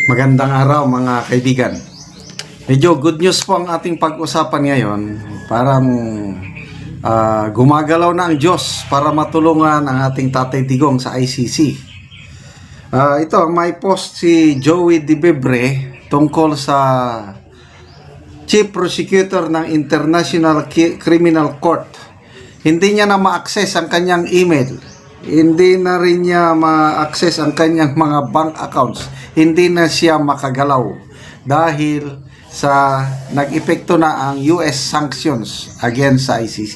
Magandang araw mga kaibigan. Medyo good news po ang ating pag-usapan ngayon. Parang gumagalaw na ang Diyos para matulungan ang ating Tatay Digong sa ICC. Ito, may post si Joey De Bebre tungkol sa Chief Prosecutor ng International Criminal Court. Hindi niya na ma-access ang kanyang email. Hindi na rin niya ma-access ang kanyang mga bank accounts. Hindi na siya makagalaw dahil sa nag-epekto na ang US sanctions against sa ICC.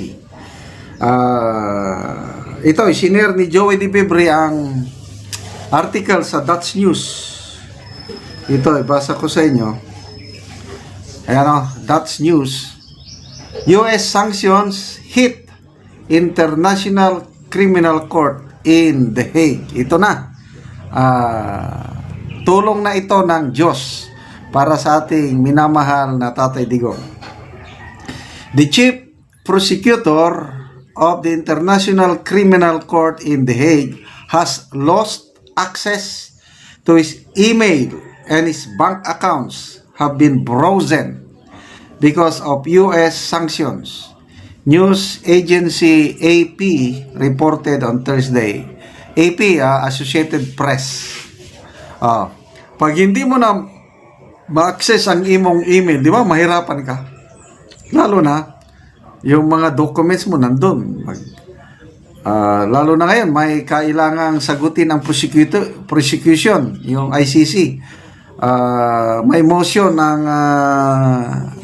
Ito, isinare ni Joey De Bebre ang article sa Dutch News. Ito, ibasa ko sa inyo. Ayan o, Dutch News. US sanctions hit International Criminal Court in The Hague. Ito na. Tulong na ito ng Diyos para sa ating minamahal na Tatay Digong. The Chief Prosecutor of the International Criminal Court in The Hague has lost access to his email, and his bank accounts have been frozen because of US sanctions. News agency AP reported on Thursday. AP, Associated Press. Pag hindi mo na ma-access ang imong email, di ba, mahirapan ka. Lalo na, yung mga documents mo nandun. Lalo na ngayon, may kailangang sagutin ang prosecution, yung ICC. May motion ng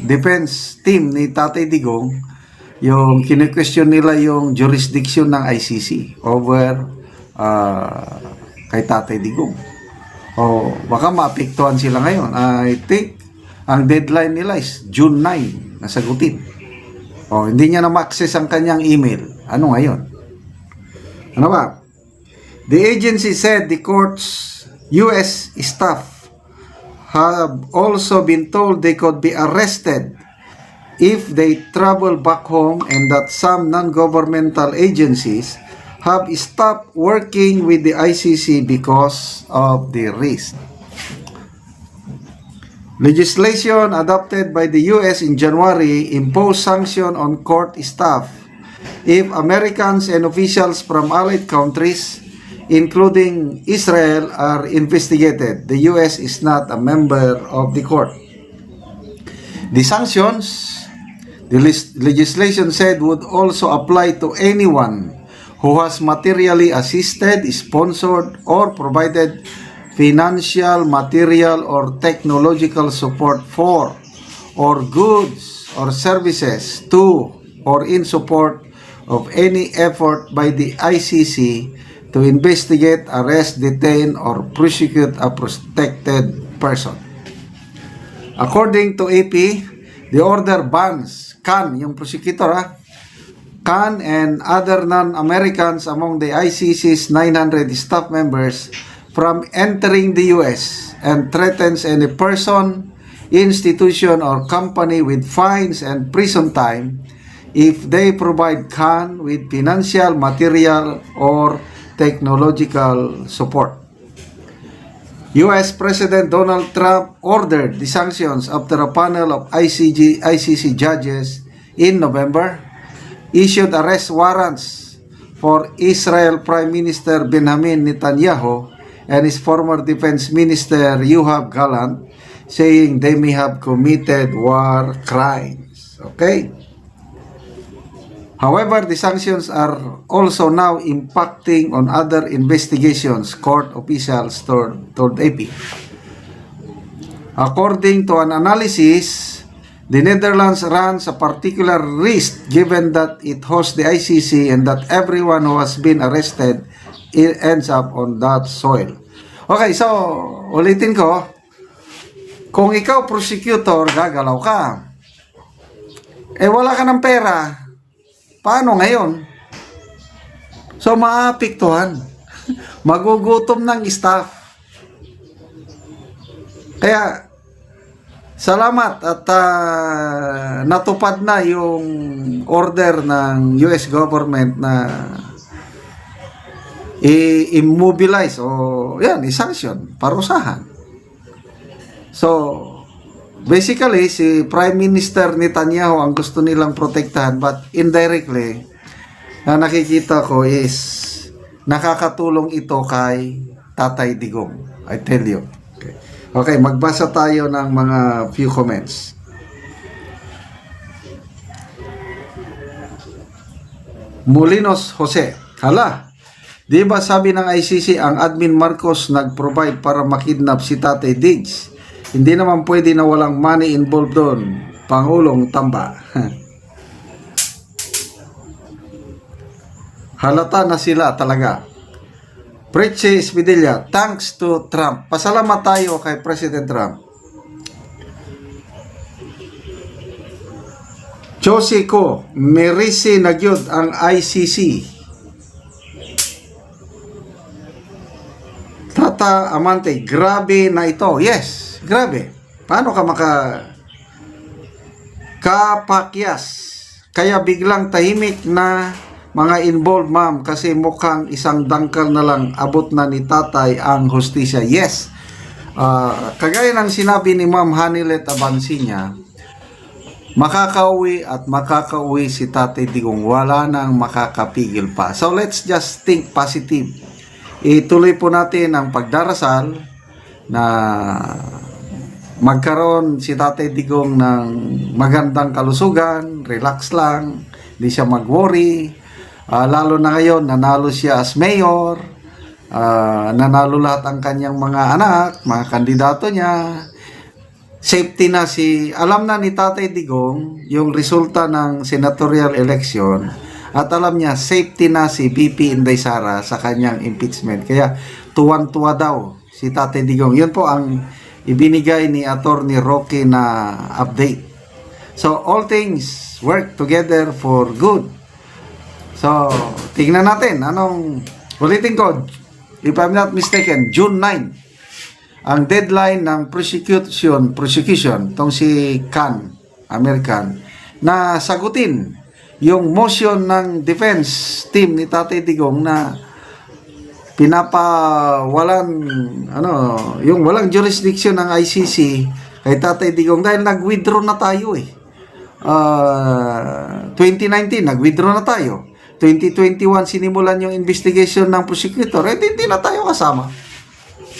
defense team ni Tatay Digong, yung kine-question nila yung jurisdiction ng ICC over kay Tatay Digong. Baka maapektuhan sila ngayon. I think ang deadline nila is June 9 na sagutin. Hindi niya na ma-access ang kanyang email. Ano ngayon? Ano ba? The agency said the court's US staff have also been told they could be arrested if they travel back home, and that some non-governmental agencies have stopped working with the ICC because of the risk. Legislation adopted by the US in January imposed sanction on court staff if Americans and officials from allied countries, including Israel, are investigated. The US is not a member of the court. The sanctions, the legislation said, would also apply to anyone who has materially assisted, sponsored, or provided financial, material, or technological support for, or goods or services to, or in support of any effort by the ICC to investigate, arrest, detain, or prosecute a protected person. According to AP, the order bans yung prosecutor, Khan and other non-Americans among the ICC's 900 staff members from entering the US, and threatens any person, institution, or company with fines and prison time if they provide Khan with financial, material, or technological support. US President Donald Trump ordered the sanctions after a panel of ICC judges in November issued arrest warrants for Israel Prime Minister Benjamin Netanyahu and his former Defense Minister Yoav Gallant, saying they may have committed war crimes. Okay? However, the sanctions are also now impacting on other investigations, court officials told AP. According to an analysis, the Netherlands runs a particular risk given that it hosts the ICC and that everyone who has been arrested ends up on that soil. Okay, so ulitin ko, kung ikaw prosecutor, gagalaw ka. Wala ka ng pera. Paano ngayon? So maapektuhan. Magugutom ng staff. Kaya salamat at natupad na yung order ng US government na i-immobilize o yan, i-sanction, parusahan So, basically, si Prime Minister Netanyahu ang gusto nilang protektahan, but indirectly, na nakikita ko is nakakatulong ito kay Tatay Digong. I tell you. Okay, magbasa tayo ng mga few comments. Molinos Jose, hala, di ba sabi ng ICC ang admin Marcos nag-provide para makidnap si Tatay Diggs? Hindi naman pwede na walang money involved doon. Pangulong tamba. Halata na sila talaga. Preche Espidilla, thanks to Trump. Pasalamat tayo kay President Trump. Josie ko, merisi na gyud ang ICC. Tata Amante, grabe na ito. Yes, grabe. Paano ka kapakyas? Kaya biglang tahimik na mga involved, ma'am, kasi mukhang isang dangkal na lang abot na ni tatay ang hustisya. Yes, kagaya ng sinabi ni Ma'am Hanilet Abansinya, makakauwi at makakauwi si Tatay Digong, wala nang makakapigil pa. So let's just think positive. Ituloy po natin ang pagdarasal na magkaroon si Tatay Digong ng magandang kalusugan, relax lang, hindi siya mag-worry. Lalo na ngayon, nanalo siya as mayor, nanalo lahat ang kanyang mga anak, mga kandidato niya. Safety na alam na ni Tatay Digong yung resulta ng senatorial election at alam niya, safety na si VP Inday Sara sa kanyang impeachment. Kaya tuwan-tuwa daw si Tatay Digong. Yun po ang ibinigay ni Attorney Roque na update. So, all things work together for good. So, tingnan natin ulitin ko, if I'm not mistaken, June 9 ang deadline ng prosecution tong si Khan, American, na sagutin yung motion ng defense team ni Tatay Digong na pinapawalan yung walang jurisdiction ng ICC kay Tatay Digong dahil nag-withdraw na tayo 2019 nag-withdraw na tayo. 2021 sinimulan yung investigation ng prosecutor, hindi na tayo kasama.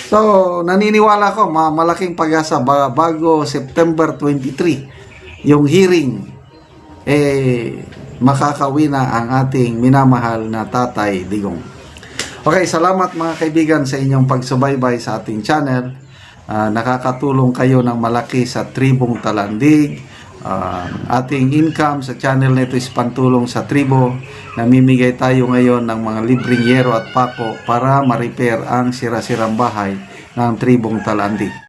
So, naniniwala ko malaking pag-asa bago September 23 yung hearing makakauwi na ang ating minamahal na Tatay Digong. Okay, salamat mga kaibigan sa inyong pagsubaybay sa ating channel. Nakakatulong kayo ng malaki sa Tribong Talandig. Ating income sa channel nito is pantulong sa tribo. Namimigay tayo ngayon ng mga libreng yero at pako para ma-repair ang sira-sirang bahay ng Tribong Talandig.